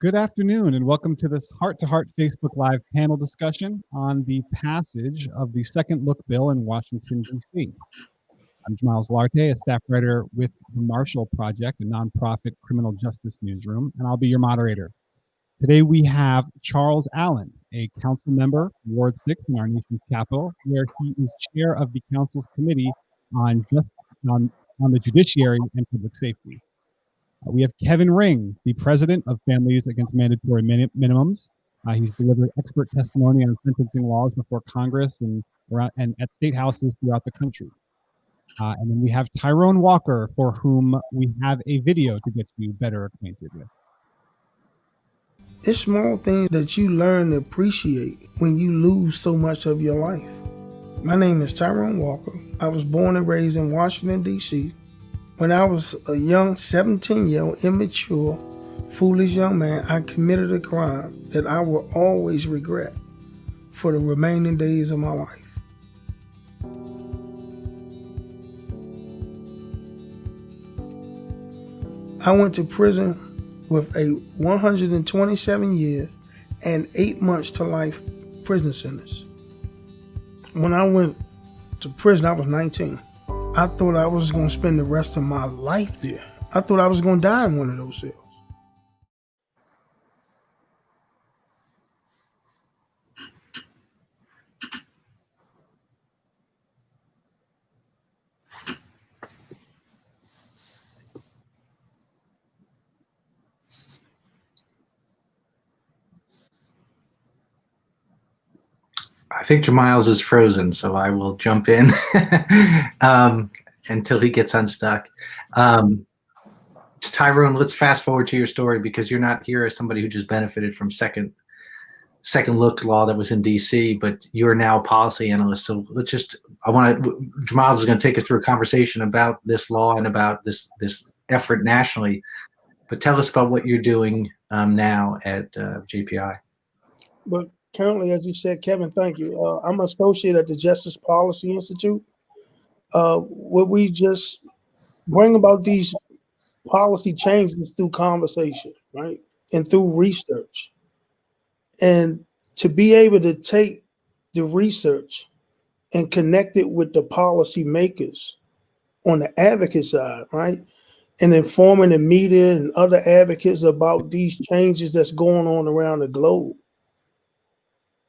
Good afternoon, and welcome to this heart-to-heart Facebook Live panel discussion on the passage of the Second Look Bill in Washington, D.C. I'm Jamiles Lartey, a staff writer with the Marshall Project, a nonprofit criminal justice newsroom, and I'll be your moderator. Today we have Charles Allen, a council member, Ward 6 in our nation's capital, where he is chair of the council's committee on the judiciary and public safety. We have Kevin Ring, the president of Families Against Mandatory Minimums. He's delivered expert testimony on sentencing laws before Congress and at state houses throughout the country. And then we have Tyrone Walker, for whom we have a video to get you better acquainted with. It's small things that you learn to appreciate when you lose so much of your life. My name is Tyrone Walker. I was born and raised in Washington, D.C. When I was a young 17-year-old, immature, foolish young man, I committed a crime that I will always regret for the remaining days of my life. I went to prison with a 127 year and 8 months to life prison sentence. When I went to prison, I was 19. I thought I was going to spend the rest of my life there. I thought I was going to die in one of those cells. I think Jamiles is frozen, so I will jump in until he gets unstuck. Tyrone, let's fast forward to your story, because you're not here as somebody who just benefited from second look law that was in DC, but you're now a policy analyst. So Jamiles is going to take us through a conversation about this law and about this effort nationally. But tell us about what you're doing now at JPI. But currently, as you said, Kevin, thank you. I'm an associate at the Justice Policy Institute, where we just bring about these policy changes through conversation, right? And through research. And to be able to take the research and connect it with the policy makers on the advocate side, right? And informing the media and other advocates about these changes that's going on around the globe.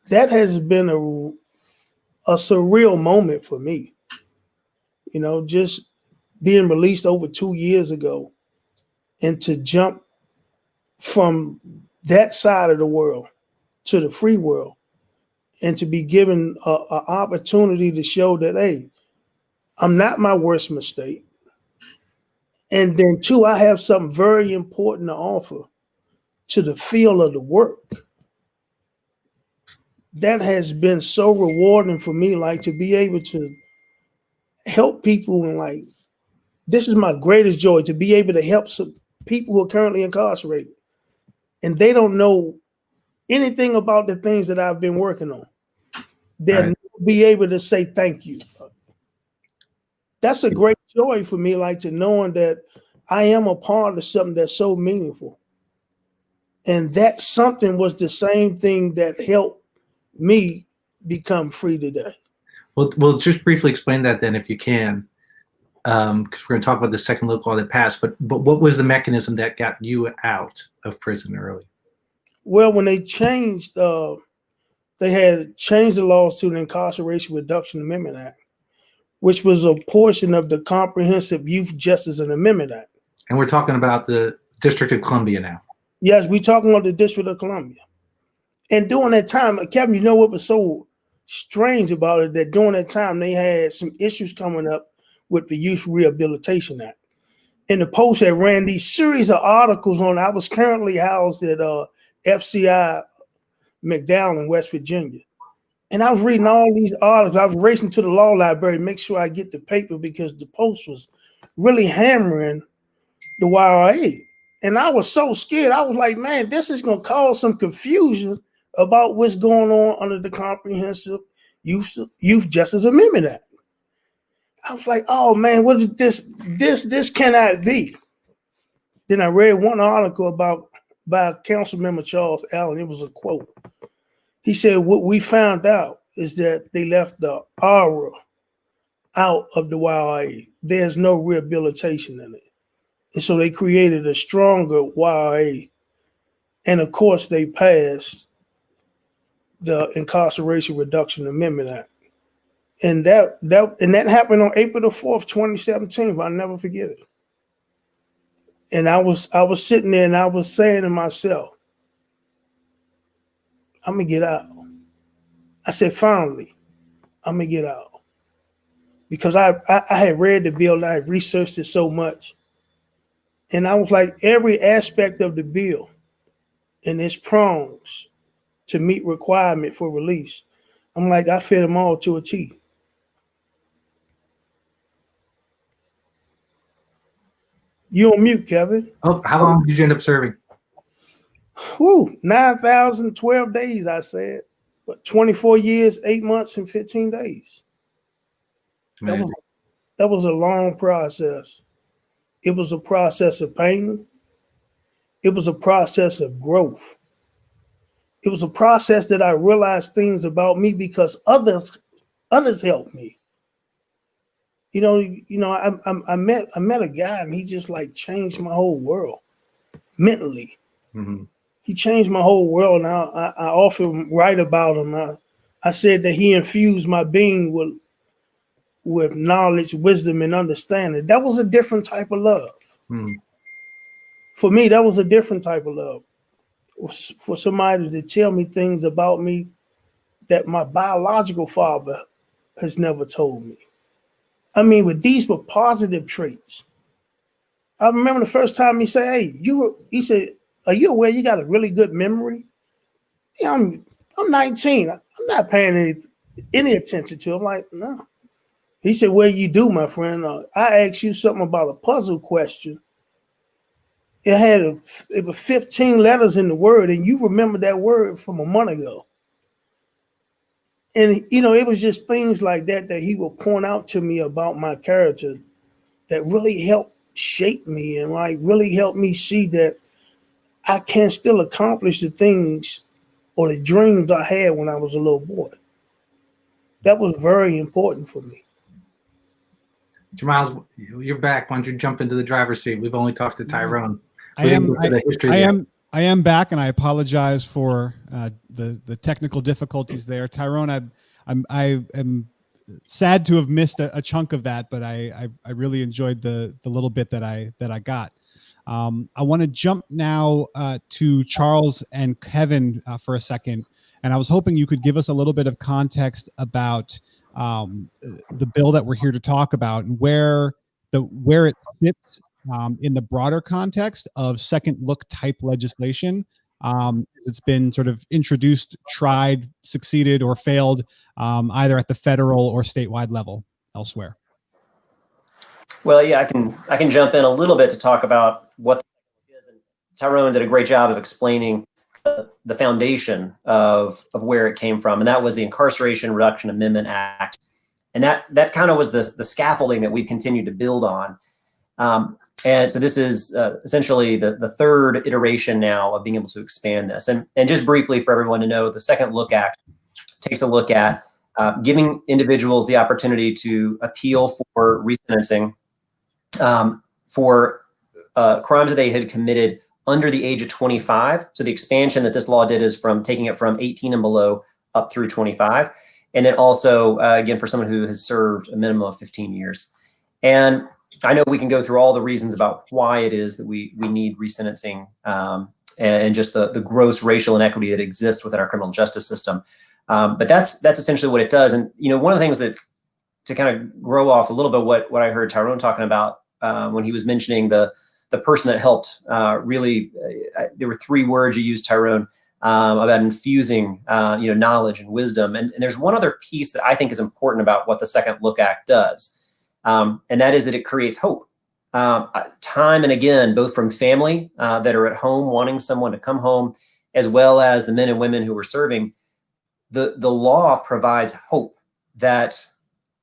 That has been a surreal moment for me. You know, just being released over 2 years ago, and to jump from that side of the world to the free world, and to be given an opportunity to show that, hey, I'm not my worst mistake. And then two, I have something very important to offer to the field of the work. That has been so rewarding for me, like to be able to help people, and like, this is my greatest joy, to be able to help some people who are currently incarcerated and they don't know anything about the things that I've been working on. They'll never be able to say thank you. That's a great joy for me, like to knowing that I am a part of something that's so meaningful. And that something was the same thing that helped me become free today. Well, just briefly explain that then, if you can, because we're going to talk about the second look law that passed. But what was the mechanism that got you out of prison early? Well, when they changed, they had changed the laws to the Incarceration Reduction Amendment Act, which was a portion of the Comprehensive Youth Justice and Amendment Act. And we're talking about the District of Columbia now. Yes, we're talking about the District of Columbia. And during that time, Kevin, you know what was so strange about it? That during that time, they had some issues coming up with the Youth Rehabilitation Act. And the Post had ran these series of articles on. I was currently housed at FCI McDowell in West Virginia. And I was reading all these articles. I was racing to the law library to make sure I get the paper, because the Post was really hammering the YRA. And I was so scared. I was like, man, this is going to cause some confusion about what's going on under the Comprehensive Youth Justice Amendment Act. I was like, oh man, what is this? This cannot be. Then I read one article about by Councilmember Charles Allen. It was a quote. He said, what we found out is that they left the aura out of the YRA. There's no rehabilitation in it. And so they created a stronger YRA. And of course, they passed the Incarceration Reduction Amendment Act. And that happened on April the 4th, 2017. I'll never forget it. And I was sitting there and I was saying to myself, I'm gonna get out. I said, finally, I'm gonna get out. Because I had read the bill and I had researched it so much. And I was like, every aspect of the bill and its prongs to meet requirement for release, I'm like, I fit them all to a T. You on mute, Kevin. Oh, how long did you end up serving? Whew, 9,012 days, I said. But 24 years, 8 months, and 15 days. That was a long process. It was a process of pain. It was a process of growth. It was a process that I realized things about me because others helped me. You know, I met a guy and he just like changed my whole world mentally. Mm-hmm. He changed my whole world. Now I often write about him. I said that he infused my being with knowledge, wisdom, and understanding. That was a different type of love. Mm. For me, that was a different type of love. For somebody to tell me things about me that my biological father has never told me. I mean, but these were positive traits. I remember the first time he said, "Hey, he said, are you aware you got a really good memory?" Yeah, I'm 19. I'm not paying any attention to him. I'm like, no. He said, well, you do, my friend. I asked you something about a puzzle question. It was 15 letters in the word, and you remember that word from a month ago. And, you know, it was just things like that he would point out to me about my character that really helped shape me and like really helped me see that I can still accomplish the things or the dreams I had when I was a little boy. That was very important for me. Jamiles, you're back. Why don't you jump into the driver's seat? We've only talked to Tyrone. I am back, and I apologize for the technical difficulties there. Tyrone, I am sad to have missed a chunk of that, but I really enjoyed the little bit that I got. I want to jump now to Charles and Kevin for a second, and I was hoping you could give us a little bit of context about the bill that we're here to talk about and where it sits in the broader context of second look type legislation. It's been sort of introduced, tried, succeeded, or failed either at the federal or statewide level elsewhere. Well, yeah, I can jump in a little bit to talk about what the is. And Tyrone did a great job of explaining the foundation of where it came from, and that was the Incarceration Reduction Amendment Act, and that kind of was the scaffolding that we continued to build on. And so this is essentially the third iteration now of being able to expand this. And just briefly for everyone to know, the Second Look Act takes a look at giving individuals the opportunity to appeal for resentencing for crimes that they had committed under the age of 25. So the expansion that this law did is from taking it from 18 and below up through 25. And then also, again, for someone who has served a minimum of 15 years. And I know we can go through all the reasons about why it is that we need resentencing and just the gross racial inequity that exists within our criminal justice system. But that's essentially what it does. And, you know, one of the things that to kind of grow off a little bit what I heard Tyrone talking about when he was mentioning the person that helped really, there were three words you used, Tyrone, about infusing, knowledge and wisdom. And there's one other piece that I think is important about what the Second Look Act does. And that is that it creates hope. Time and again, both from family that are at home wanting someone to come home, as well as the men and women who are serving, the law provides hope that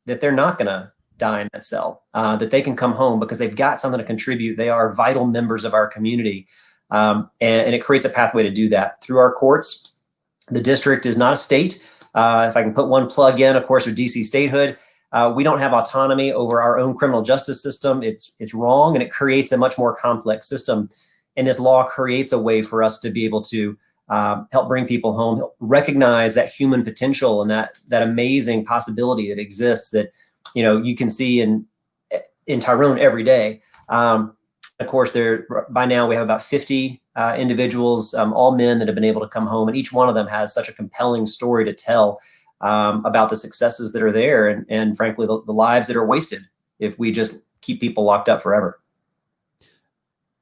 they're not going to die in that cell, that they can come home because they've got something to contribute. They are vital members of our community. And it creates a pathway to do that through our courts. The district is not a state. If I can put one plug in, of course, with DC statehood, we don't have autonomy over our own criminal justice system. It's wrong, and it creates a much more complex system. And this law creates a way for us to be able to help bring people home, help recognize that human potential and that amazing possibility that exists that, you know, you can see in Tyrone every day. Of course, by now we have about 50 individuals, all men, that have been able to come home, and each one of them has such a compelling story to tell about the successes that are there, and frankly, the lives that are wasted if we just keep people locked up forever.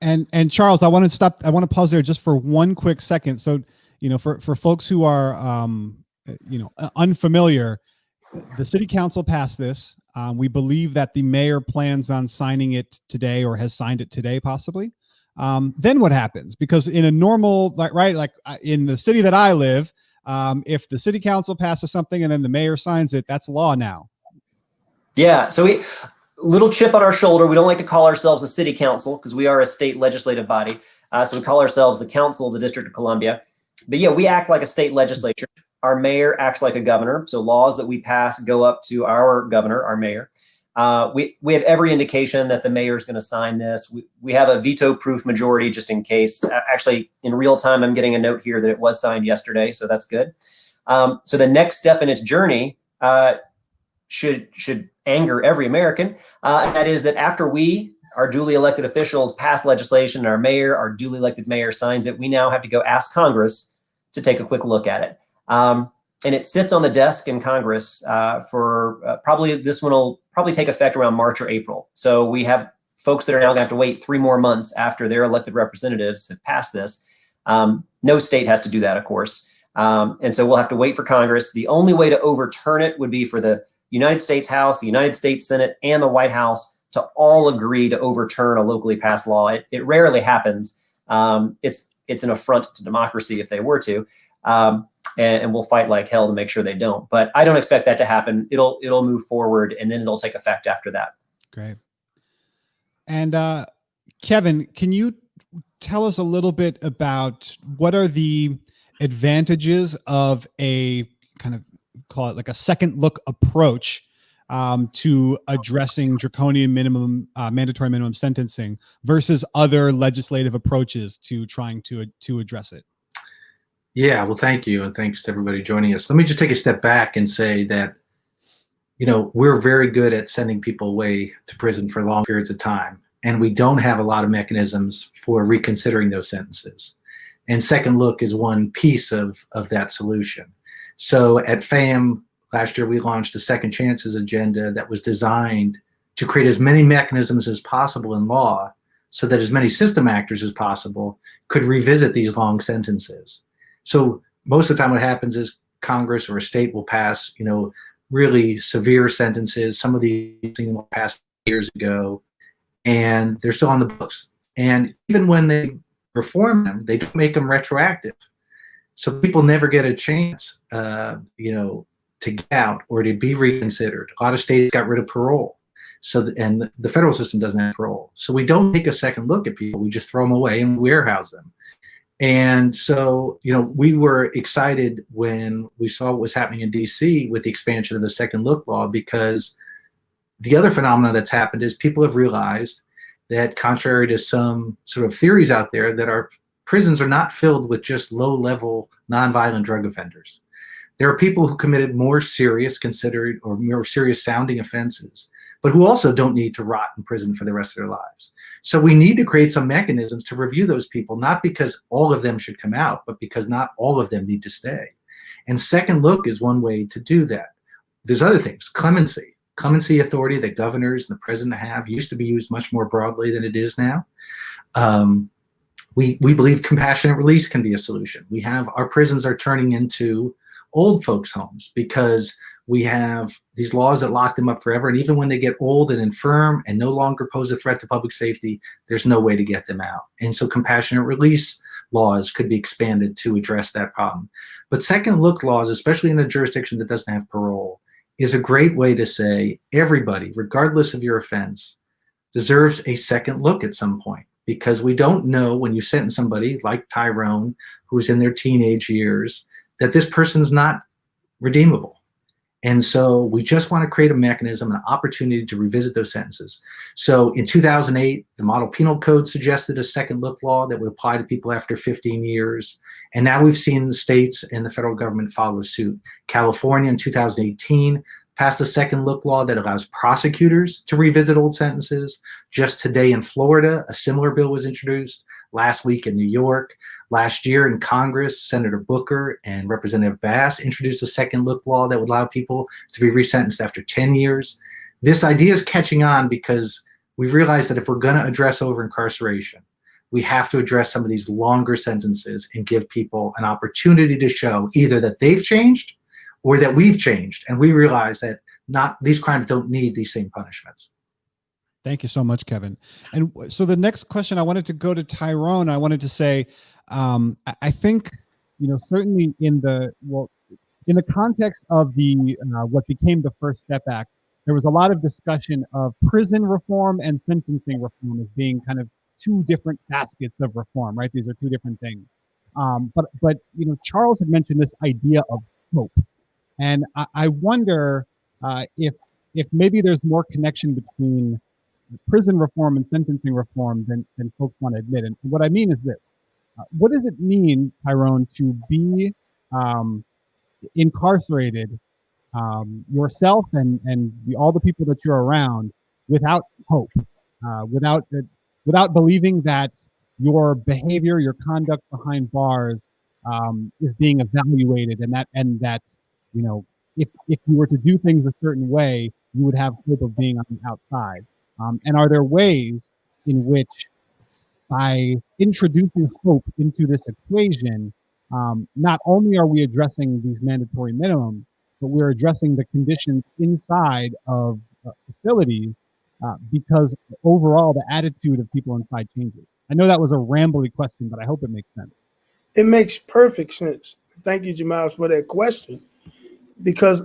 And Charles, I want to pause there just for one quick second. So, you know, for folks who are, unfamiliar, the city council passed this. We believe that the mayor plans on signing it today, or has signed it today, possibly. Then what happens? Because in a normal, like in the city that I live, if the city council passes something and then the mayor signs it, that's law now. Yeah. So little chip on our shoulder. We don't like to call ourselves a city council because we are a state legislative body. So we call ourselves the Council of the District of Columbia. But yeah, we act like a state legislature. Our mayor acts like a governor. So laws that we pass go up to our governor, our mayor. We have every indication that the mayor is going to sign this. We have a veto-proof majority just in case. Actually, in real time, I'm getting a note here that it was signed yesterday, so that's good. So the next step in its journey should anger every American. And that is that after our duly elected officials, pass legislation, and our mayor, our duly elected mayor, signs it, we now have to go ask Congress to take a quick look at it. And it sits on the desk in Congress for this one will probably take effect around March or April. So we have folks that are now going to have to wait 3 more months after their elected representatives have passed this. No state has to do that, of course. And so we'll have to wait for Congress. The only way to overturn it would be for the United States House, the United States Senate, and the White House to all agree to overturn a locally passed law. It rarely happens. It's an affront to democracy if they were to. And we'll fight like hell to make sure they don't. But I don't expect that to happen. It'll move forward, and then it'll take effect after that. Great. And Kevin, can you tell us a little bit about what are the advantages of a kind of, call it like a second look approach to addressing draconian mandatory minimum sentencing versus other legislative approaches to trying to address it? Yeah, well, thank you. And thanks to everybody joining us. Let me just take a step back and say that, you know, we're very good at sending people away to prison for long periods of time. And we don't have a lot of mechanisms for reconsidering those sentences. And second look is one piece of that solution. So at FAMM last year, we launched a Second Chances agenda that was designed to create as many mechanisms as possible in law so that as many system actors as possible could revisit these long sentences. So most of the time what happens is Congress or a state will pass, you know, really severe sentences. Some of these things passed years ago, and they're still on the books. And even when they reform them, they don't make them retroactive. So people never get a chance, you know, to get out or to be reconsidered. A lot of states got rid of parole. And the federal system doesn't have parole. So we don't take a second look at people. We just throw them away and warehouse them. And so, you know, we were excited when we saw what was happening in DC with the expansion of the second look law, because the other phenomenon that's happened is people have realized that, contrary to some sort of theories out there, that our prisons are not filled with just low-level nonviolent drug offenders. There are people who committed more serious considered or more serious sounding offenses, but who also don't need to rot in prison for the rest of their lives. So we need to create some mechanisms to review those people, not because all of them should come out, but because not all of them need to stay. And second look is one way to do that. There's other things. Clemency. Clemency authority that governors and the president have used to be used much more broadly than it is now. We believe compassionate release can be a solution. Our prisons are turning into old folks' homes because we have these laws that lock them up forever. And even when they get old and infirm and no longer pose a threat to public safety, there's no way to get them out. And so compassionate release laws could be expanded to address that problem. But second look laws, especially in a jurisdiction that doesn't have parole, is a great way to say everybody, regardless of your offense, deserves a second look at some point. because we don't know when you sentence somebody like Tyrone, who's in their teenage years, that this person's not redeemable. And so we just want to create a mechanism, an opportunity to revisit those sentences. So in 2008, the Model Penal Code suggested a second look law that would apply to people after 15 years. And now we've seen the states and the federal government follow suit. California in 2018 passed a second look law that allows prosecutors to revisit old sentences. Just today in Florida, a similar bill was introduced. Last week in New York. Last year in Congress, Senator Booker and Representative Bass introduced a second look law that would allow people to be resentenced after 10 years. This idea is catching on because we've realized that if we're going to address over incarceration, we have to address some of these longer sentences and give people an opportunity to show either that they've changed or that we've changed. And we realize that these crimes don't need these same punishments. Thank you so much, Kevin. And so the next question, I wanted to go to Tyrone. I wanted to say, I think, certainly in the context of the what became the First Step Act, there was a lot of discussion of prison reform and sentencing reform as being kind of two different baskets of reform, right? These are two different things. But Charles had mentioned this idea of hope, and I wonder if maybe there's more connection between prison reform and sentencing reform than folks want to admit. And what I mean is this. What does it mean, Tyrone, to be incarcerated yourself and all the people that you're around without hope, without believing that your behavior, your conduct behind bars is being evaluated, and that if you were to do things a certain way, you would have hope of being on the outside? And are there ways in which, by introducing hope into this equation, not only are we addressing these mandatory minimums, but we're addressing the conditions inside of facilities because overall the attitude of people inside changes? I know that was a rambly question, but I hope it makes sense. It makes perfect sense. Thank you, Jamiles, for that question, because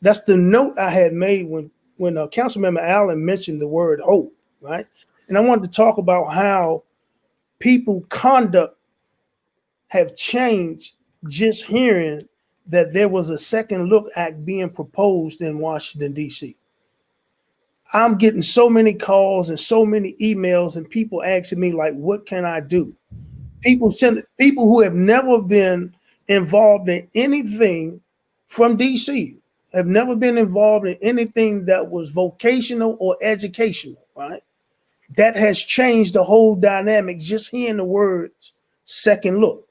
that's the note I had made when Councilmember Allen mentioned the word hope, right? And I wanted to talk about how people conduct have changed just hearing that there was a second look act being proposed in Washington, D.C. I'm getting so many calls and so many emails and people asking me, like, what can I do? People who have never been involved in anything from D.C., have never been involved in anything that was vocational or educational, right? That has changed the whole dynamic just hearing the words second look.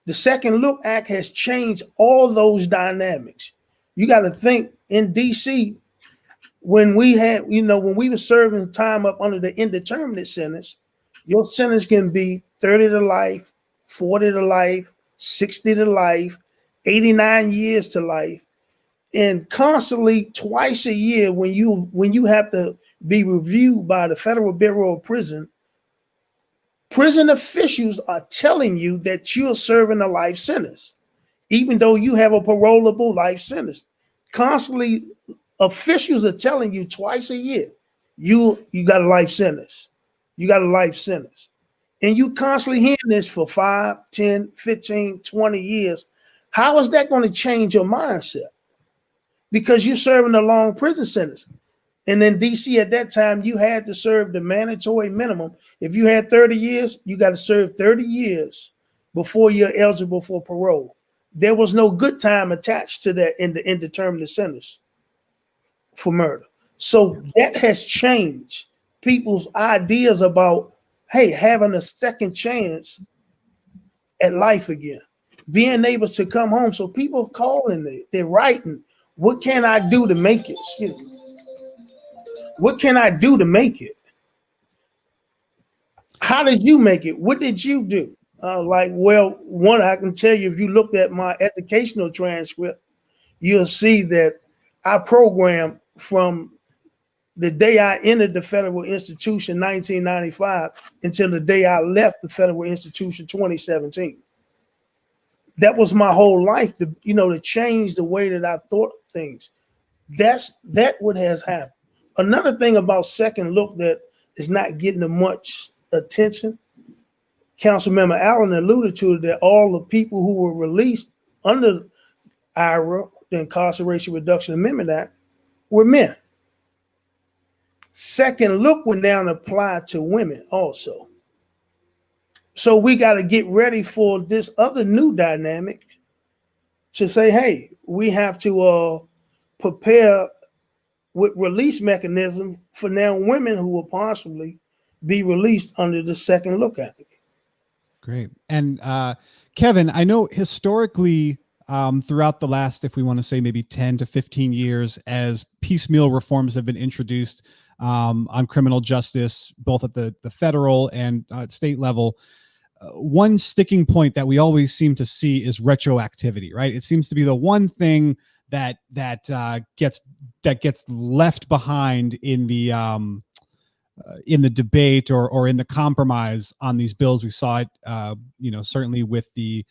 The Second Look Act has changed all those dynamics. You got to think in DC, when we were serving time up under the indeterminate sentence, your sentence can be 30 to life, 40 to life, 60 to life, 89 years to life. And constantly twice a year, when you have to be reviewed by the Federal Bureau of Prison officials are telling you that you're serving a life sentence, even though you have a parolable life sentence. Constantly, officials are telling you twice a year, you got a life sentence. You got a life sentence. And you constantly hearing this for 5, 10, 15, 20 years. How is that going to change your mindset? Because you're serving a long prison sentence. And in DC at that time, you had to serve the mandatory minimum. If you had 30 years, you got to serve 30 years before you're eligible for parole. There was no good time attached to that in the indeterminate sentence for murder. So that has changed people's ideas about, hey, having a second chance at life again, being able to come home. So people calling, they're writing, what can I do to make it? Excuse me. What can I do to make it? How did you make it? What did you do? One, I can tell you, if you looked at my educational transcript, you'll see that I programmed from the day I entered the federal institution, 1995, until the day I left the federal institution, 2017. That was my whole life, to change the way that I thought things. That's what has happened. Another thing about second look that is not getting much attention. Councilmember Allen alluded to it, that all the people who were released under IRA, the Incarceration Reduction Amendment Act, were men. Second look will now apply to women also. So we got to get ready for this other new dynamic to say, hey, we have to prepare with release mechanism for now women who will possibly be released under the Second Look Act. Great. And Kevin, I know historically throughout the last, if we want to say maybe 10 to 15 years, as piecemeal reforms have been introduced on criminal justice, both at the federal and state level, one sticking point that we always seem to see is retroactivity, right? It seems to be the one thing that gets left behind in the debate or in the compromise on these bills. We saw it, certainly with the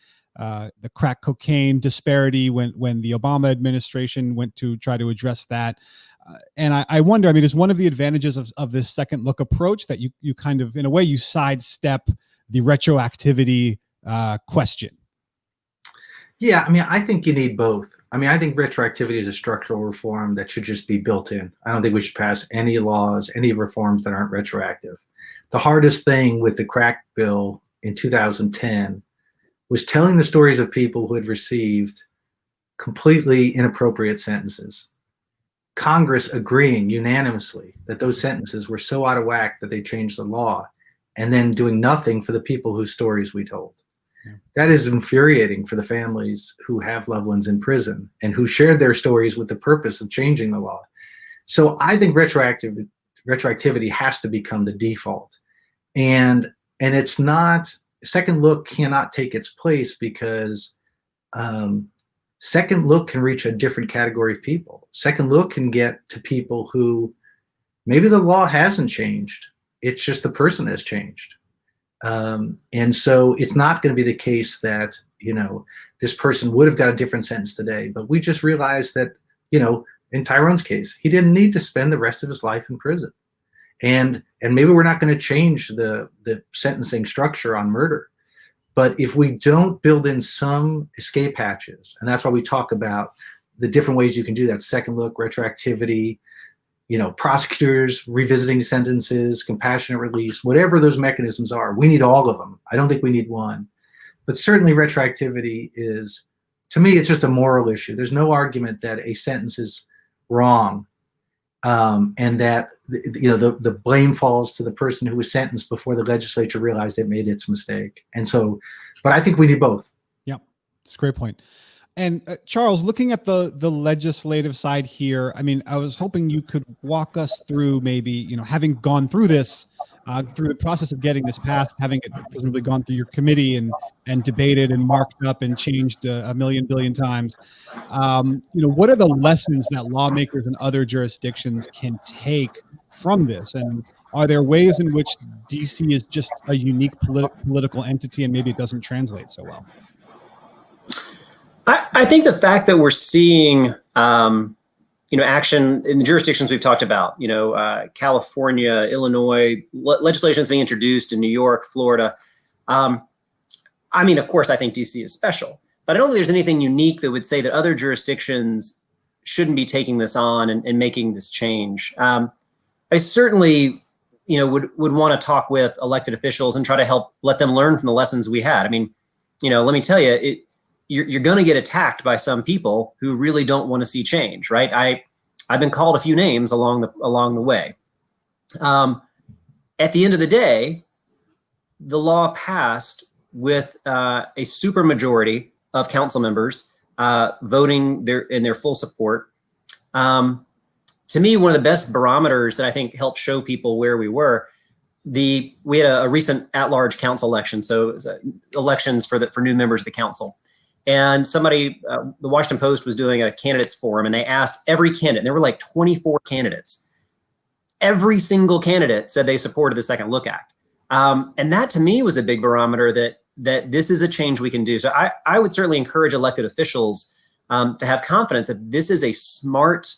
crack cocaine disparity when the Obama administration went to try to address that. And I wonder, I mean, is one of the advantages of this second look approach that you kind of, in a way, you sidestep the retroactivity question? Yeah, I mean, I think you need both. I mean, I think retroactivity is a structural reform that should just be built in. I don't think we should pass any laws, any reforms that aren't retroactive. The hardest thing with the crack bill in 2010 was telling the stories of people who had received completely inappropriate sentences. Congress agreeing unanimously that those sentences were so out of whack that they changed the law, and then doing nothing for the people whose stories we told. Yeah. That is infuriating for the families who have loved ones in prison and who shared their stories with the purpose of changing the law. So I think retroactivity has to become the default. And it's not, second look cannot take its place because second look can reach a different category of people. Second look can get to people who maybe the law hasn't changed. It's just the person has changed. And so it's not going to be the case that, this person would have got a different sentence today, but we just realized that, in Tyrone's case, he didn't need to spend the rest of his life in prison. And maybe we're not going to change the sentencing structure on murder. But if we don't build in some escape hatches, and that's why we talk about the different ways you can do that, second look, retroactivity, prosecutors revisiting sentences, compassionate release, whatever those mechanisms are, we need all of them. I don't think we need one. But certainly retroactivity is, to me, it's just a moral issue. There's no argument that a sentence is wrong and that the blame falls to the person who was sentenced before the legislature realized it made its mistake. And so, but I think we need both. Yeah, it's a great point. And Charles, looking at the legislative side here, I mean, I was hoping you could walk us through maybe, having gone through this, through the process of getting this passed, having it presumably gone through your committee and debated and marked up and changed a million billion times. What are the lessons that lawmakers in other jurisdictions can take from this? And are there ways in which DC is just a unique political entity and maybe it doesn't translate so well? I think the fact that we're seeing, action in the jurisdictions we've talked about, California, Illinois, legislation is being introduced in New York, Florida. Of course, I think DC is special, but I don't think there's anything unique that would say that other jurisdictions shouldn't be taking this on and making this change. I certainly, would want to talk with elected officials and try to help let them learn from the lessons we had. I mean, let me tell you, you're going to get attacked by some people who really don't want to see change, right? I've been called a few names along the way. At the end of the day, the law passed with a supermajority of council members voting in their full support. To me, one of the best barometers that I think helped show people where we were, we had a recent at-large council election, so it was elections for new members of the council. And somebody, the Washington Post was doing a candidates forum, and they asked every candidate, and there were like 24 candidates. Every single candidate said they supported the Second Look Act. And that to me was a big barometer that this is a change we can do. So I would certainly encourage elected officials to have confidence that this is a smart,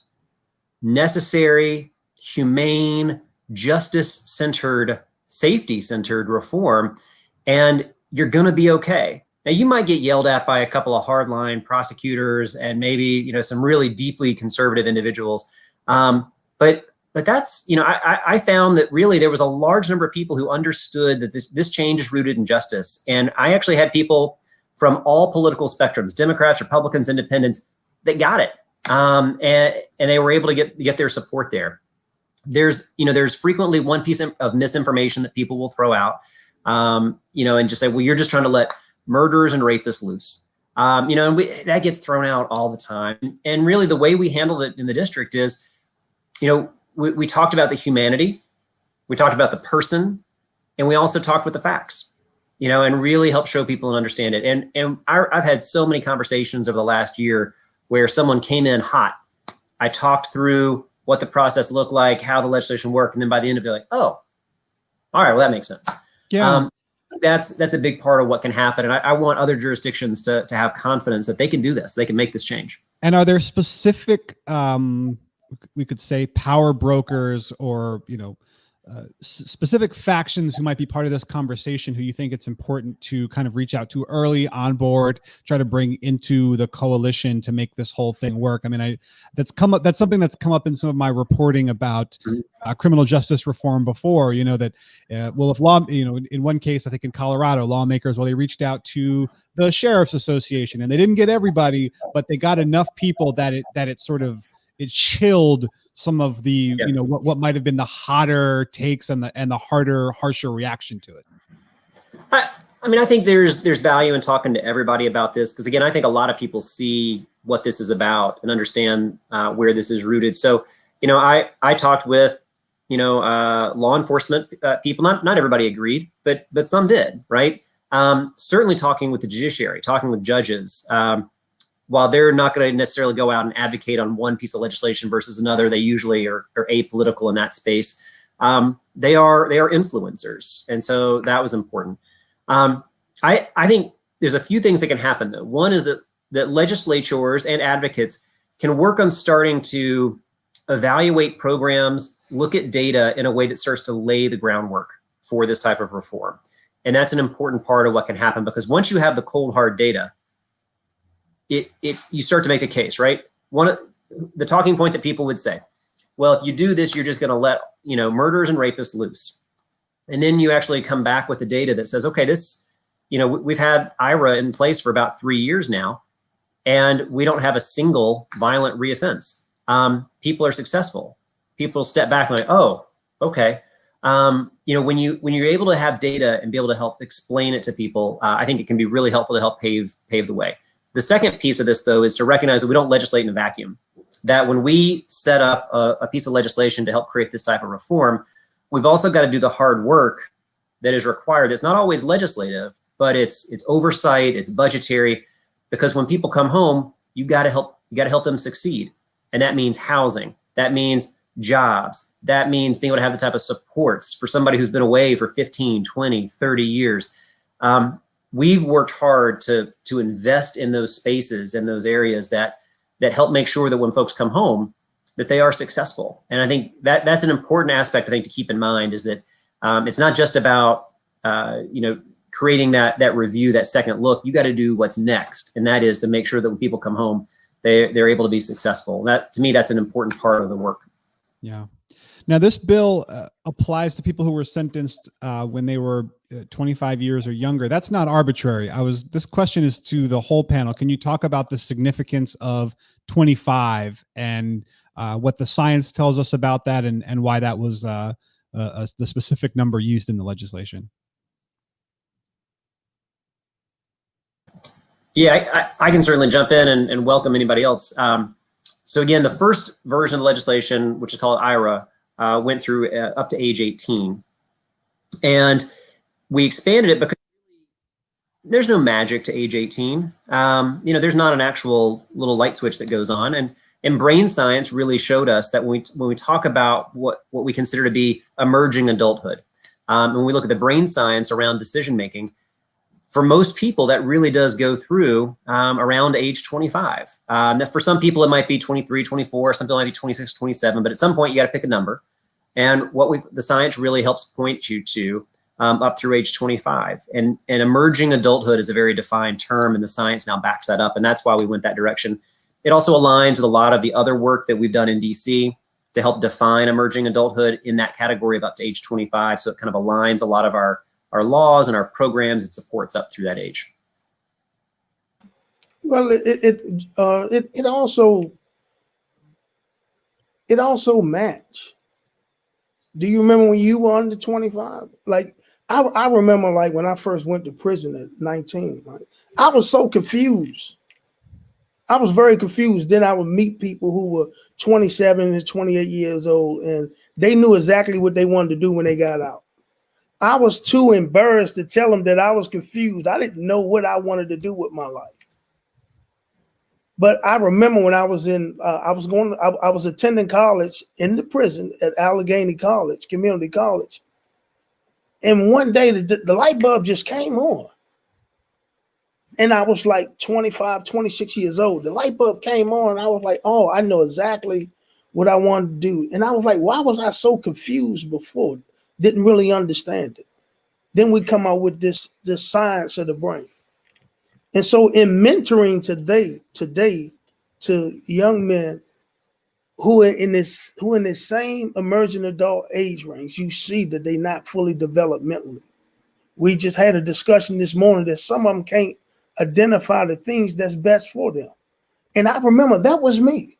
necessary, humane, justice-centered safety-centered reform, and you're going to be okay. Now, you might get yelled at by a couple of hardline prosecutors and maybe, some really deeply conservative individuals. But that's, I found that really there was a large number of people who understood that this change is rooted in justice. And I actually had people from all political spectrums, Democrats, Republicans, Independents, that got it. And they were able to get their support there. There's frequently one piece of misinformation that people will throw out, and just say, well, you're just trying to let murderers and rapists loose. And that gets thrown out all the time. And really the way we handled it in the district is, we talked about the humanity, we talked about the person, and we also talked with the facts, and really helped show people and understand it. And I've had so many conversations over the last year where someone came in hot. I talked through what the process looked like, how the legislation worked, and then by the end of it, like, oh, all right, well, that makes sense. Yeah. That's a big part of what can happen. And I want other jurisdictions to have confidence that they can do this, they can make this change. And are there specific, we could say, power brokers or, specific factions who might be part of this conversation who you think it's important to kind of reach out to early on board, try to bring into the coalition to make this whole thing work? I mean, that's something that's come up in some of my reporting about criminal justice reform before, that, well, if law, in one case, I think in Colorado, lawmakers, they reached out to the Sheriff's Association and they didn't get everybody, but they got enough people that it chilled some of the, what might have been the hotter takes and the harsher reaction to it. I think there's value in talking to everybody about this, because again, I think a lot of people see what this is about and understand where this is rooted. So, I talked with, law enforcement people. Not everybody agreed, but some did, right? Certainly talking with the judiciary, talking with judges. While they're not going to necessarily go out and advocate on one piece of legislation versus another, they usually are apolitical in that space. They are influencers, and so that was important. I think there's a few things that can happen though. One is that legislatures and advocates can work on starting to evaluate programs, look at data in a way that starts to lay the groundwork for this type of reform, and that's an important part of what can happen, because once you have the cold hard data, you start to make a case, right? One of the talking point that people would say, well, if you do this, you're just going to let, murderers and rapists loose. And then you actually come back with the data that says, okay, this, we've had IRA in place for about 3 years now, and we don't have a single violent reoffense. People are successful. People step back and like, oh, okay. When you're able to have data and be able to help explain it to people, I think it can be really helpful to help pave the way. The second piece of this, though, is to recognize that we don't legislate in a vacuum, that when we set up a piece of legislation to help create this type of reform, we've also got to do the hard work that is required. It's not always legislative, but it's oversight, it's budgetary, because when people come home, you got to help them succeed. And that means housing, that means jobs, that means being able to have the type of supports for somebody who's been away for 15, 20, 30 years. We've worked hard to invest in those spaces and those areas that help make sure that when folks come home, that they are successful. And I think that's an important aspect, I think, to keep in mind, is that it's not just about creating that review, that second look. You got to do what's next, and that is to make sure that when people come home, they're able to be successful. That, to me, that's an important part of the work. Yeah. Now, this bill applies to people who were sentenced when they were 25 years or younger. That's not arbitrary. This question is to the whole panel. Can you talk about the significance of 25 and what the science tells us about that, and why that was the specific number used in the legislation? Yeah, I can certainly jump in and welcome anybody else. So again, the first version of the legislation, which is called IRA, went through up to age 18. And we expanded it because there's no magic to age 18. There's not an actual little light switch that goes on. And brain science really showed us that when we talk about what we consider to be emerging adulthood, when we look at the brain science around decision making, for most people, that really does go through around age 25. For some people, it might be 23, 24, something might be 26, 27, but at some point you got to pick a number. And what the science really helps point you to up through age 25. And emerging adulthood is a very defined term, and the science now backs that up. And that's why we went that direction. It also aligns with a lot of the other work that we've done in DC to help define emerging adulthood in that category of up to age 25. So it kind of aligns a lot of our laws and our programs and supports up through that age. Well, it also match. Do you remember when you were under 25? Like I remember, like when I first went to prison at 19, right? I was so confused. I was very confused. Then I would meet people who were 27 and 28 years old, and they knew exactly what they wanted to do when they got out. I was too embarrassed to tell them that I was confused. I didn't know what I wanted to do with my life. But I remember when I was I was attending college in the prison at Allegheny College, Community College. And one day the light bulb just came on. And I was like 25, 26 years old. The light bulb came on and I was like, oh, I know exactly what I wanted to do. And I was like, why was I so confused before? Didn't really understand it. Then we come out with this science of the brain. And so in mentoring today to young men who are in this same emerging adult age range, you see that they're not fully developed mentally. We just had a discussion this morning that some of them can't identify the things that's best for them. And I remember that was me.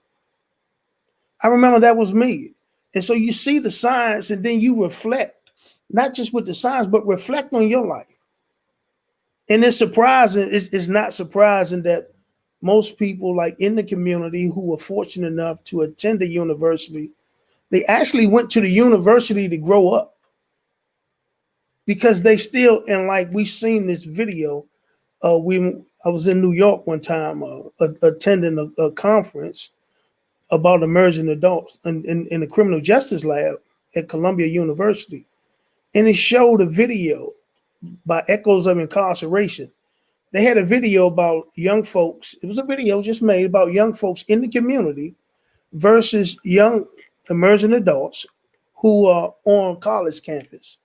And so you see the science and then you reflect, not just with the science, but reflect on your life. And it's surprising, it's not surprising that most people like in the community who were fortunate enough to attend a university, they actually went to the university to grow up. Because they still, and like we've seen this video, I was in New York one time attending a conference about emerging adults in the criminal justice lab at Columbia University. And it showed a video by Echoes of Incarceration. They had a video about young folks. It was a video just made about young folks in the community versus young emerging adults who are on college campus.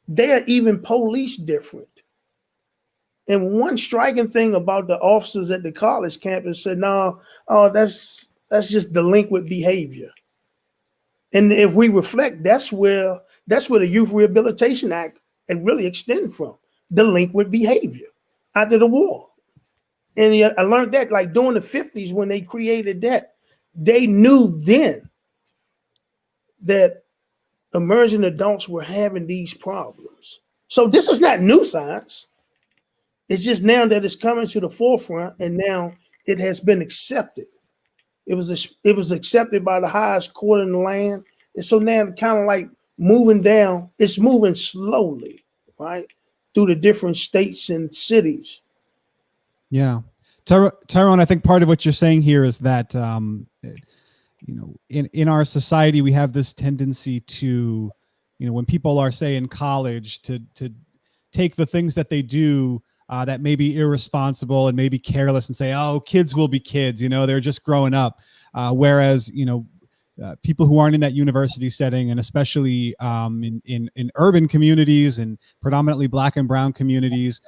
They are even police different. And one striking thing about the officers at the college campus said, no, that's just delinquent behavior. And if we reflect, that's where the Youth Rehabilitation Act it really extends from, delinquent behavior after the war. And I learned that like during the 50s when they created that, they knew then that emerging adults were having these problems. So this is not new science. It's just now that it's coming to the forefront and now it has been accepted. It was accepted by the highest court in the land. And so now it's kind of like moving down, it's moving slowly, right? Through the different states and cities. Yeah. Tyrone, I think part of what you're saying here is that, in our society, we have this tendency to, when people are, say, in college, to take the things that they do that may be irresponsible and maybe careless and say, oh, kids will be kids, they're just growing up. Whereas, people who aren't in that university setting, and especially in urban communities and predominantly Black and brown communities,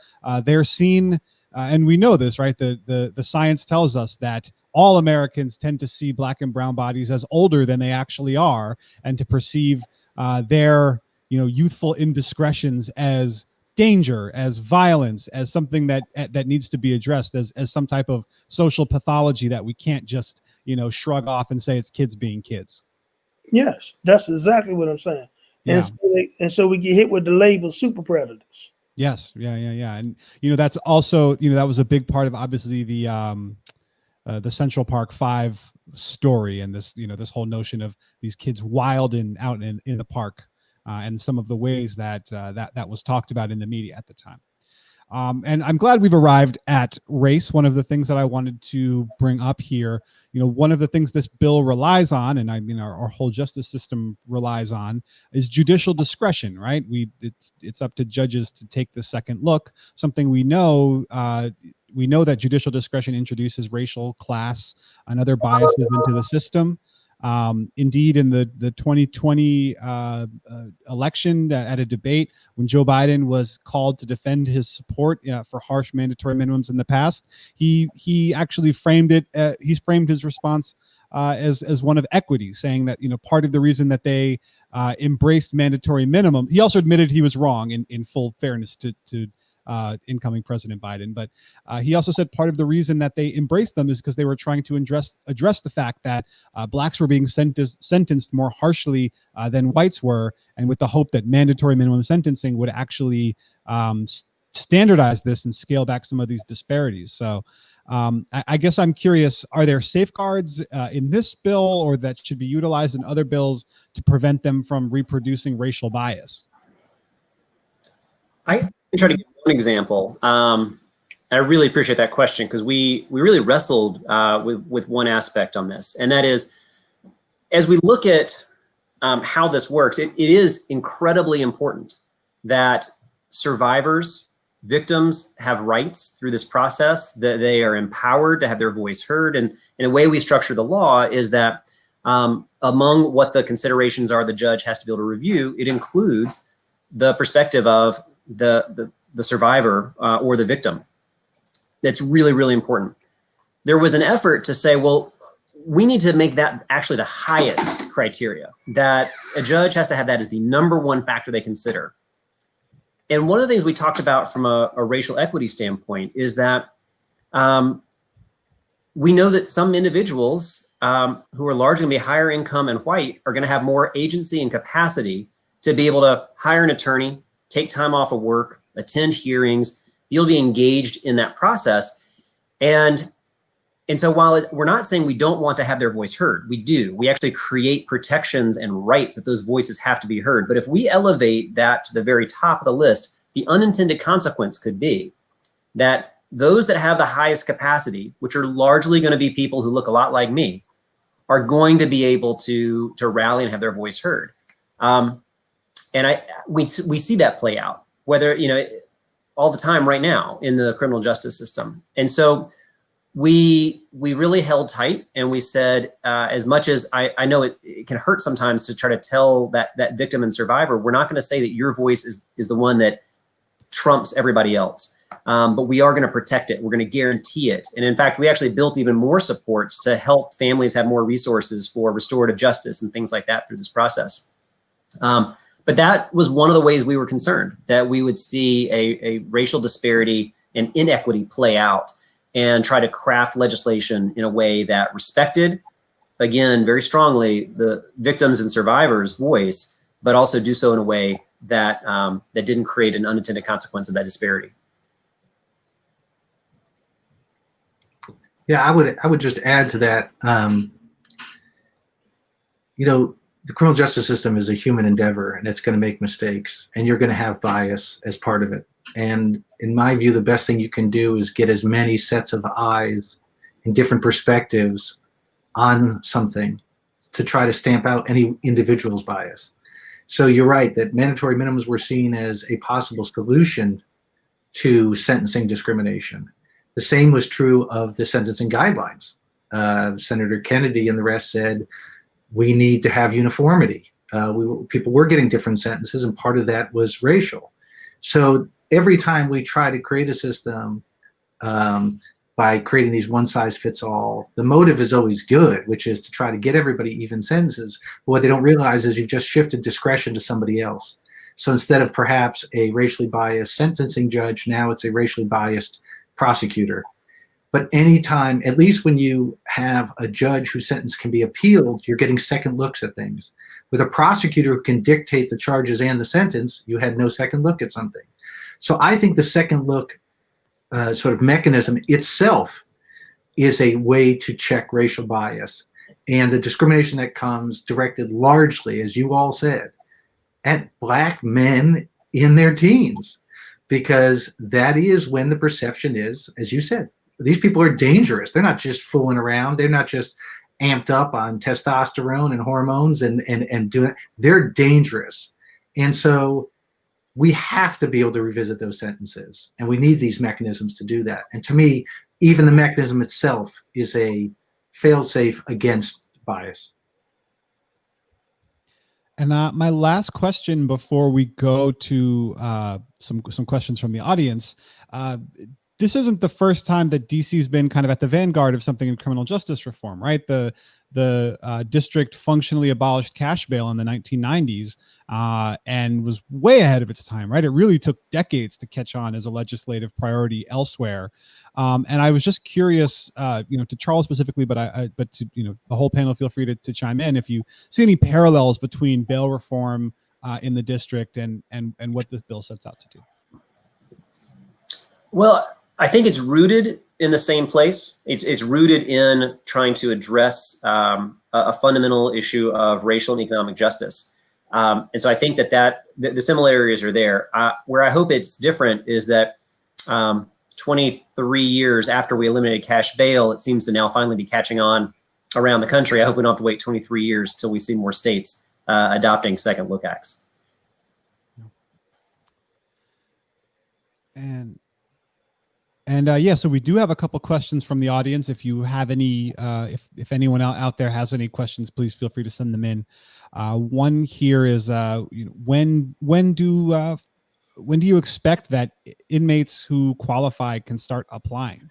they're seen, and we know this, right? The science tells us that all Americans tend to see Black and brown bodies as older than they actually are, and to perceive their youthful indiscretions as danger, as violence, as something that needs to be addressed, as some type of social pathology that we can't just shrug off and say it's kids being kids. Yes, that's exactly what I'm saying. Yeah. And so we get hit with the label super predators. Yes. Yeah. And that's also that was a big part of obviously the Central Park 5 story, and this this whole notion of these kids wild and out in the park, and some of the ways that was talked about in the media at the time. And I'm glad we've arrived at race. One of the things that I wanted to bring up here, one of the things this bill relies on, and our whole justice system relies on, is judicial discretion, right? It's up to judges to take the second look. Something we know that judicial discretion introduces racial, class, and other biases into the system. Indeed, in the 2020 election, at a debate when Joe Biden was called to defend his support for harsh mandatory minimums in the past, he actually framed it. He's framed his response as one of equity, saying that part of the reason that they embraced mandatory minimum. He also admitted he was wrong in full fairness to incoming President Biden, but he also said part of the reason that they embraced them is because they were trying to address the fact that blacks were being sentenced more harshly than whites were, and with the hope that mandatory minimum sentencing would actually standardize this and scale back some of these disparities. So I guess I'm curious, are there safeguards in this bill or that should be utilized in other bills to prevent them from reproducing racial bias? I can try to give one example. I really appreciate that question because we really wrestled with one aspect on this, and that is, as we look at how this works, it is incredibly important that survivors, victims have rights through this process, that they are empowered to have their voice heard. And in a way we structure the law is that among what the considerations are the judge has to be able to review, it includes the perspective of the survivor or the victim. That's really, really important. There was an effort to say, well, we need to make that actually the highest criteria, that a judge has to have that as the number one factor they consider. And one of the things we talked about from a racial equity standpoint is that we know that some individuals who are largely going to be higher income and white are going to have more agency and capacity to be able to hire an attorney, take time off of work, attend hearings, you'll be engaged in that process. And so while we're not saying we don't want to have their voice heard, we do. We actually create protections and rights that those voices have to be heard. But if we elevate that to the very top of the list, the unintended consequence could be that those that have the highest capacity, which are largely going to be people who look a lot like me, are going to be able to rally and have their voice heard. And we see that play out, whether, all the time right now in the criminal justice system. And so we really held tight and we said, as much as I know it can hurt sometimes to try to tell that victim and survivor, we're not going to say that your voice is the one that trumps everybody else. But we are going to protect it. We're going to guarantee it. And in fact, we actually built even more supports to help families have more resources for restorative justice and things like that through this process. But that was one of the ways we were concerned, that we would see a racial disparity and inequity play out and try to craft legislation in a way that respected, again, very strongly, the victims and survivors' voice, but also do so in a way that that didn't create an unintended consequence of that disparity. Yeah, I would just add to that. The criminal justice system is a human endeavor, and it's going to make mistakes, and you're going to have bias as part of it. And in my view, the best thing you can do is get as many sets of eyes and different perspectives on something to try to stamp out any individual's bias. So you're right that mandatory minimums were seen as a possible solution to sentencing discrimination. The same was true of the sentencing guidelines. Senator Kennedy and the rest said, we need to have uniformity. People were getting different sentences, and part of that was racial. So every time we try to create a system by creating these one-size-fits-all, the motive is always good, which is to try to get everybody even sentences. But what they don't realize is you've just shifted discretion to somebody else. So instead of perhaps a racially biased sentencing judge, now it's a racially biased prosecutor. But anytime, at least when you have a judge whose sentence can be appealed, you're getting second looks at things. With a prosecutor who can dictate the charges and the sentence, you had no second look at something. So I think the second look sort of mechanism itself is a way to check racial bias. And the discrimination that comes directed largely, as you all said, at Black men in their teens, because that is when the perception is, as you said, these people are dangerous. They're not just fooling around. They're not just amped up on testosterone and hormones and doing it. They're dangerous. And so we have to be able to revisit those sentences, and we need these mechanisms to do that. And to me, even the mechanism itself is a fail-safe against bias. And my last question before we go to some questions from the audience. This isn't the first time that DC's been kind of at the vanguard of something in criminal justice reform, right? The district functionally abolished cash bail in the 1990s and was way ahead of its time, right? It really took decades to catch on as a legislative priority elsewhere. And I was just curious, to Charles specifically, but to the whole panel, feel free to chime in if you see any parallels between bail reform in the district and what this bill sets out to do. Well, I think it's rooted in the same place. It's rooted in trying to address a fundamental issue of racial and economic justice. And so I think that the similarities are there. Where I hope it's different is that 23 years after we eliminated cash bail, it seems to now finally be catching on around the country. I hope we don't have to wait 23 years till we see more states adopting second look acts. And yeah, so we do have a couple questions from the audience. If you have any, if anyone out there has any questions, please feel free to send them in. One here is, when do you expect that inmates who qualify can start applying?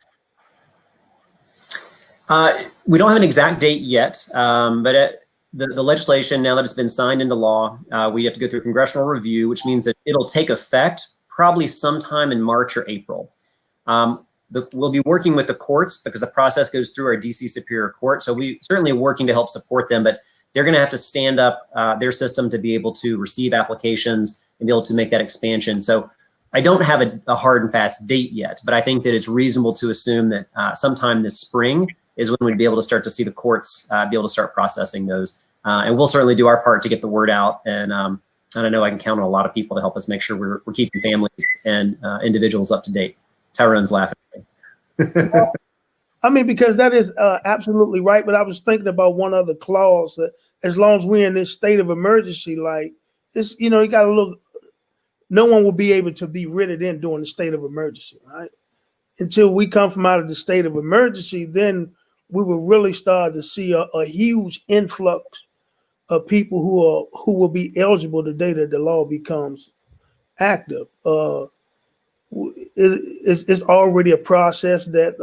We don't have an exact date yet, but the legislation, now that it's been signed into law, we have to go through congressional review, which means that it'll take effect probably sometime in March or April. We'll be working with the courts because the process goes through our DC Superior Court. So we certainly working to help support them, but they're going to have to stand up their system to be able to receive applications and be able to make that expansion. So I don't have a hard and fast date yet, but I think that it's reasonable to assume that sometime this spring is when we'd be able to start to see the courts be able to start processing those. And we'll certainly do our part to get the word out. And I know I can count on a lot of people to help us make sure we're keeping families and individuals up to date. Tyrone's laughing. I mean, because that is absolutely right. But I was thinking about one other clause that as long as we're in this state of emergency, like this, you got to look, no one will be able to be written in during the state of emergency, right? Until we come from out of the state of emergency, then we will really start to see a huge influx of people who will be eligible the day that the law becomes active. It's already a process that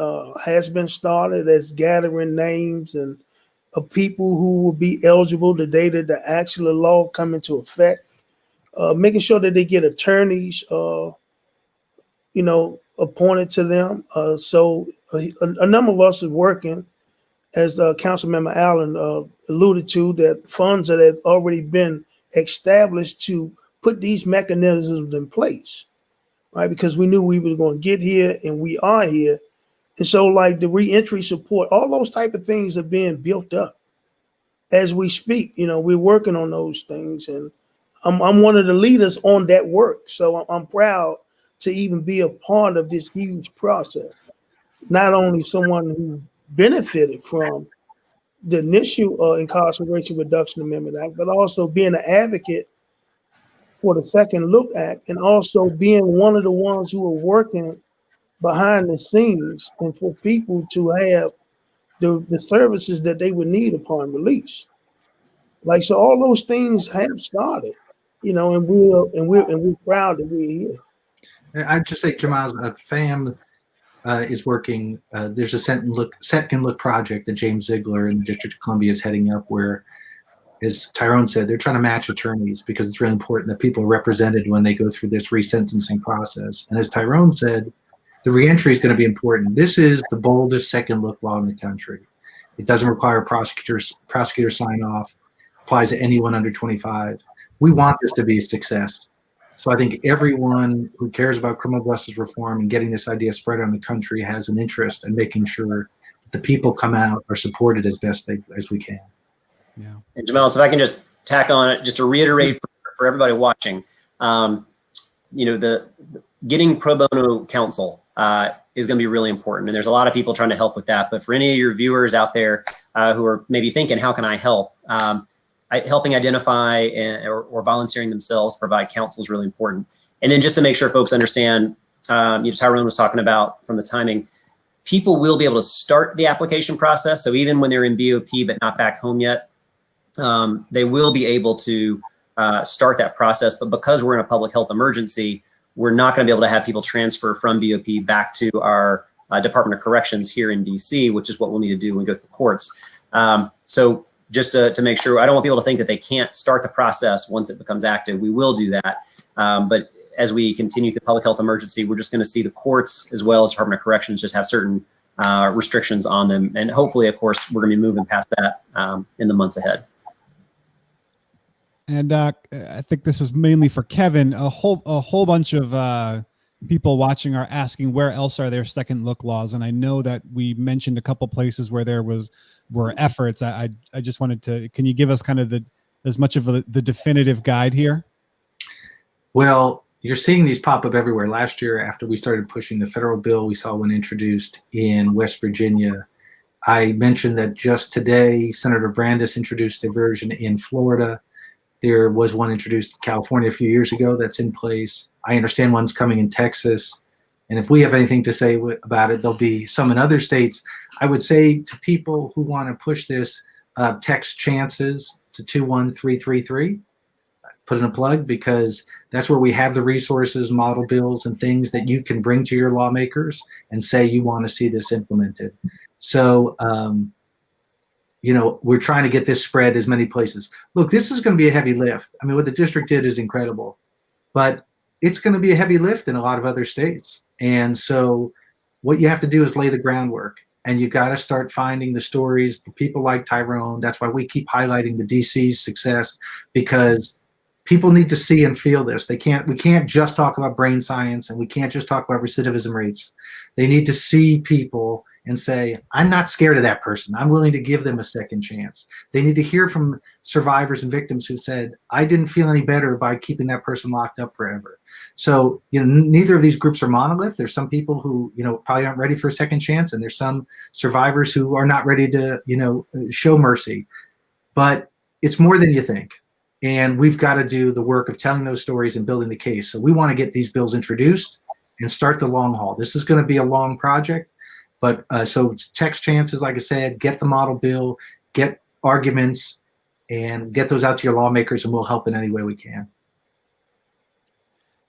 has been started as gathering names and of people who will be eligible the day that the actual law come into effect, making sure that they get attorneys, appointed to them. So a number of us are working, as Councilmember Allen alluded to, that funds that have already been established to put these mechanisms in place. Right, because we knew we were going to get here and we are here. And so like the reentry support, all those type of things are being built up as we speak. We're working on those things, and I'm one of the leaders on that work. So I'm proud to even be a part of this huge process. Not only someone who benefited from the initial Incarceration Reduction Amendment Act, but also being an advocate for the Second Look Act, and also being one of the ones who are working behind the scenes and for people to have the services that they would need upon release. Like, so all those things have started, and we're proud that we're here. I'd just say, Jamiles, FAMM is working. There's a second look project that James Ziegler in the District of Columbia is heading up, where, as Tyrone said, they're trying to match attorneys because it's really important that people are represented when they go through this resentencing process. And as Tyrone said, the reentry is going to be important. This is the boldest second look law in the country. It doesn't require prosecutor sign off, applies to anyone under 25. We want this to be a success. So I think everyone who cares about criminal justice reform and getting this idea spread around the country has an interest in making sure that the people come out are supported as best as we can. Yeah. And Jamiles, if I can just tack on it, just to reiterate for everybody watching, the getting pro bono counsel is going to be really important. And there's a lot of people trying to help with that. But for any of your viewers out there who are maybe thinking, how can I help? Helping identify or volunteering themselves to provide counsel is really important. And then just to make sure folks understand, Tyrone was talking about from the timing, people will be able to start the application process. So even when they're in BOP but not back home yet, they will be able to start that process. But because we're in a public health emergency, we're not going to be able to have people transfer from BOP back to our Department of Corrections here in DC, which is what we'll need to do when we go to the courts. So just to make sure, I don't want people to think that they can't start the process once it becomes active. We will do that. But as we continue the public health emergency, we're just going to see the courts as well as Department of Corrections just have certain restrictions on them. And hopefully, of course, we're going to be moving past that in the months ahead. And I think this is mainly for Kevin. A whole bunch of people watching are asking where else are there second look laws, and I know that we mentioned a couple places where there were efforts. I just wanted to. Can you give us kind of as much of the definitive guide here? Well, you're seeing these pop up everywhere. Last year, after we started pushing the federal bill, we saw one introduced in West Virginia. I mentioned that just today, Senator Brandis introduced a version in Florida. There was one introduced in California a few years ago that's in place. I understand one's coming in Texas. And if we have anything to say about it, there'll be some in other states. I would say to people who want to push this, text chances to 21333. Put in a plug, because that's where we have the resources, model bills, and things that you can bring to your lawmakers and say you want to see this implemented. So, we're trying to get this spread as many places. Look, this is going to be a heavy lift. I mean, what the district did is incredible, but it's going to be a heavy lift in a lot of other states. And so what you have to do is lay the groundwork, and you got to start finding the stories, the people like Tyrone. That's why we keep highlighting the DC's success, because people need to see and feel this. We can't just talk about brain science, and we can't just talk about recidivism rates. They need to see people and say, I'm not scared of that person. I'm willing to give them a second chance. They need to hear from survivors and victims who said, I didn't feel any better by keeping that person locked up forever. So, neither of these groups are monolith. There's some people who, probably aren't ready for a second chance, and there's some survivors who are not ready to, show mercy. But it's more than you think. And we've got to do the work of telling those stories and building the case. So we want to get these bills introduced and start the long haul. This is going to be a long project. But so text chances, like I said, get the model bill, get arguments, and get those out to your lawmakers, and we'll help in any way we can.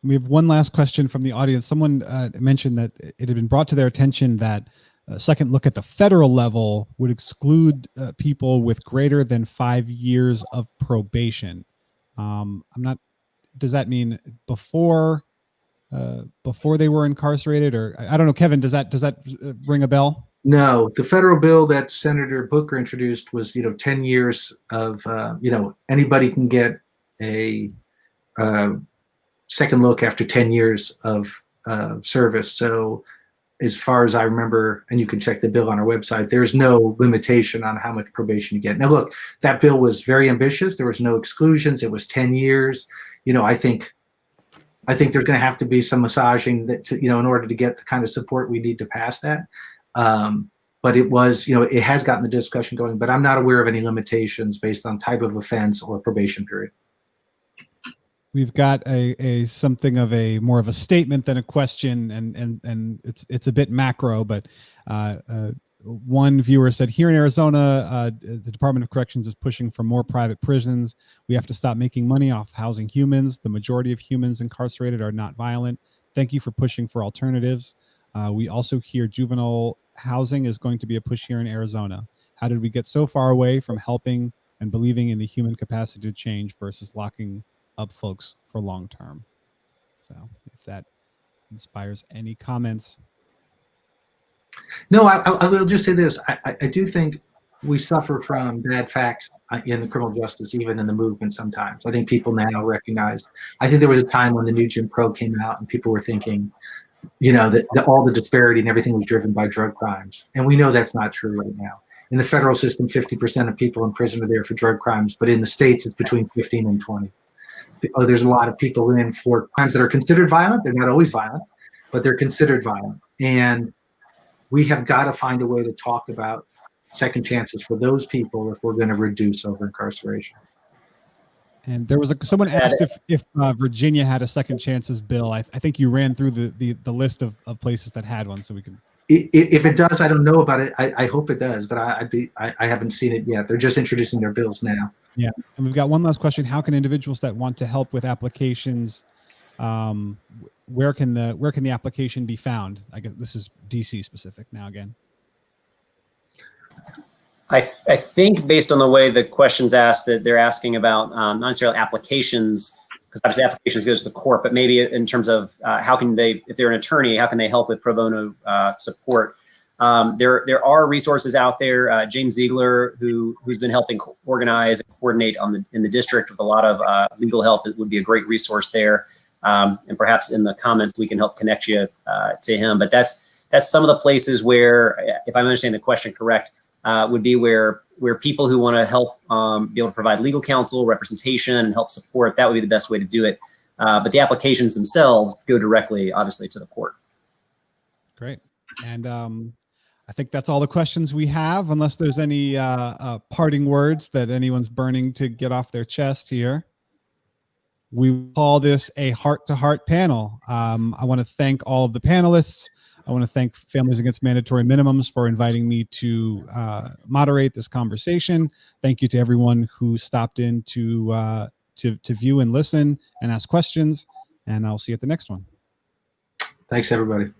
We have one last question from the audience. Someone mentioned that it had been brought to their attention that a second look at the federal level would exclude people with greater than 5 years of probation. Does that mean before they were incarcerated, or I don't know, Kevin, does that ring a bell? No, the federal bill that Senator Booker introduced was, 10 years of, anybody can get a second look after 10 years of service. So as far as I remember, and you can check the bill on our website, there's no limitation on how much probation you get. Now, look, that bill was very ambitious. There was no exclusions. It was 10 years. I think there's going to have to be some massaging that, in order to get the kind of support we need to pass that. But it was, it has gotten the discussion going, but I'm not aware of any limitations based on type of offense or probation period. We've got a something of a more of a statement than a question, and it's a bit macro, but one viewer said, here in Arizona, the Department of Corrections is pushing for more private prisons. We have to stop making money off housing humans. The majority of humans incarcerated are not violent. Thank you for pushing for alternatives. We also hear juvenile housing is going to be a push here in Arizona. How did we get so far away from helping and believing in the human capacity to change versus locking up folks for long term? So if that inspires any comments. No, I will just say this. I do think we suffer from bad facts in the criminal justice, even in the movement sometimes. I think people now recognize, I think there was a time when the new Jim Crow came out and people were thinking, that all the disparity and everything was driven by drug crimes. And we know that's not true right now. In the federal system, 50% of people in prison are there for drug crimes, but in the states, it's between 15 and 20. There's a lot of people in for crimes that are considered violent. They're not always violent, but they're considered violent. And we have got to find a way to talk about second chances for those people if we're going to reduce over incarceration. And there was someone asked if Virginia had a second chances bill. I think you ran through the list of places that had one, so we can. If it does, I don't know about it. I hope it does, but I haven't seen it yet. They're just introducing their bills now. Yeah, and we've got one last question. How can individuals that want to help with applications, where can the application be found? I guess this is DC specific now again. I think based on the way the question's asked, that they're asking about not necessarily applications, because obviously applications goes to the court, but maybe in terms of how can they, if they're an attorney, how can they help with pro bono support? There are resources out there. James Ziegler, who's been helping organize and coordinate in the district with a lot of legal help, it would be a great resource there. And perhaps in the comments we can help connect you to him. But that's some of the places where, if I'm understanding the question correct, would be where people who want to help be able to provide legal counsel, representation, and help support. That would be the best way to do it. But the applications themselves go directly, obviously, to the court. Great. And I think that's all the questions we have, unless there's any parting words that anyone's burning to get off their chest here. We call this a heart-to-heart panel. I want to thank all of the panelists. I want to thank Families Against Mandatory Minimums for inviting me to moderate this conversation. Thank you to everyone who stopped in to view and listen and ask questions. And I'll see you at the next one. Thanks, everybody.